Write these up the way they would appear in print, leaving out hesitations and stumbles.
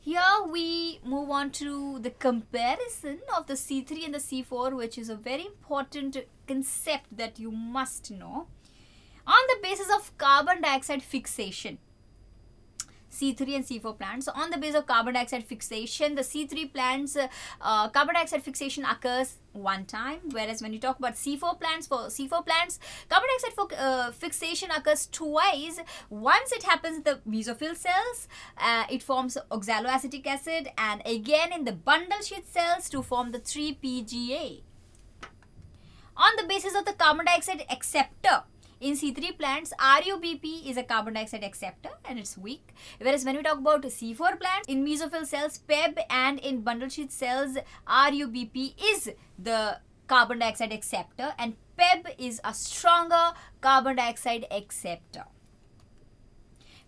Here we move on to the comparison of the C3 and the C4, which is a very important concept that you must know. On the basis of carbon dioxide fixation, C3 and C4 plants. So on the basis of carbon dioxide fixation, the C3 plants, carbon dioxide fixation occurs one time, whereas when you talk about C4 plants, for C4 plants, carbon dioxide fixation occurs twice. Once it happens in the mesophyll cells, it forms oxaloacetic acid, and again in the bundle sheath cells to form the 3-PGA. On the basis of the carbon dioxide acceptor, in C3 plants, RUBP is a carbon dioxide acceptor and it's weak. Whereas when we talk about C4 plants, in mesophyll cells, PEB, and in bundle sheath cells, RUBP is the carbon dioxide acceptor and PEB is a stronger carbon dioxide acceptor.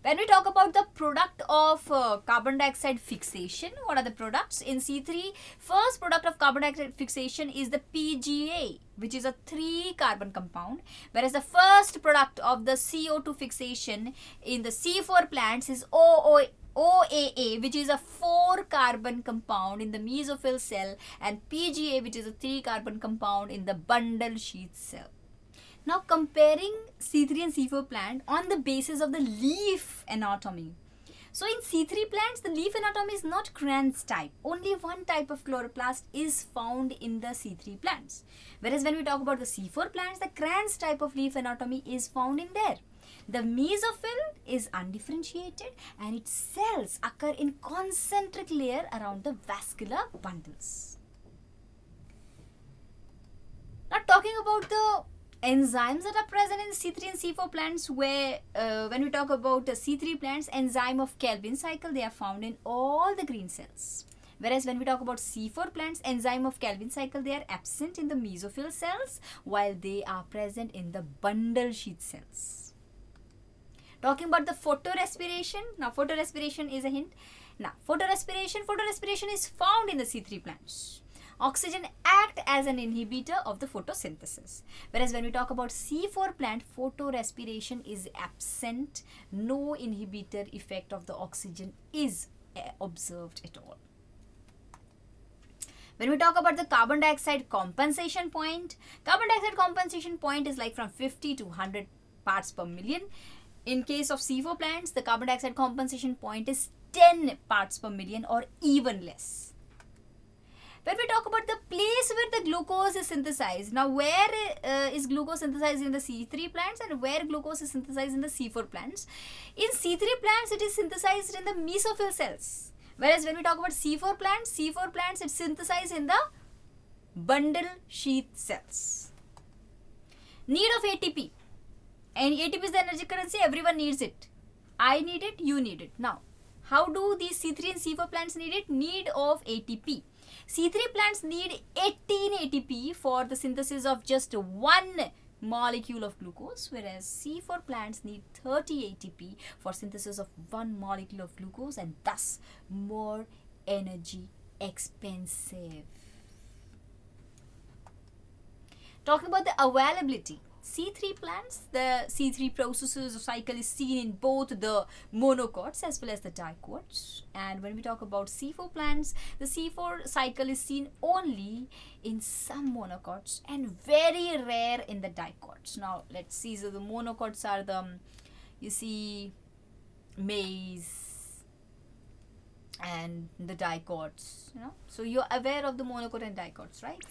When we talk about the product of carbon dioxide fixation, what are the products? In C3, first product of carbon dioxide fixation is the PGA, which is a 3-carbon compound, whereas the first product of the CO2 fixation in the C4 plants is OAA, which is a 4-carbon compound in the mesophyll cell, and PGA, which is a 3-carbon compound in the bundle sheath cell. Now comparing C3 and C4 plant on the basis of the leaf anatomy. So in C3 plants, the leaf anatomy is not Kranz type. Only one type of chloroplast is found in the C3 plants. Whereas when we talk about the C4 plants, the Kranz type of leaf anatomy is found in there. The mesophyll is undifferentiated and its cells occur in concentric layer around the vascular bundles. Now talking about the enzymes that are present in C3 and C4 plants, where when we talk about C3 plants, enzyme of Calvin cycle, they are found in all the green cells. Whereas when we talk about C4 plants, enzyme of Calvin cycle, they are absent in the mesophyll cells while they are present in the bundle sheath cells. Talking about the photorespiration. Now photorespiration is a hint. Now photorespiration is found in the C3 plants. Oxygen act as an inhibitor of the photosynthesis. Whereas when we talk about C4 plant, photorespiration is absent. No inhibitor effect of the oxygen is observed at all. When we talk about the carbon dioxide compensation point is like from 50 to 100 parts per million. In case of C4 plants, the carbon dioxide compensation point is 10 parts per million or even less. When we talk about the place where the glucose is synthesized, now where is glucose synthesized in the C3 plants and where glucose is synthesized in the C4 plants? In C3 plants, it is synthesized in the mesophyll cells. Whereas when we talk about C4 plants, it's synthesized in the bundle sheath cells. Need of ATP. And ATP is the energy currency, everyone needs it. I need it, you need it. Now, how do these C3 and C4 plants need it? Need of ATP. C3 plants need 18 ATP for the synthesis of just 1 molecule of glucose, whereas C4 plants need 30 ATP for synthesis of 1 molecule of glucose and thus more energy expensive. Talking about the availability. C3 plants, the C3 processes or cycle is seen in both the monocots as well as the dicots. And when we talk about C4 plants, the C4 cycle is seen only in some monocots and very rare in the dicots. Now let's see, so the monocots are the, you see, maize and the dicots, so you're aware of the monocot and dicots, right?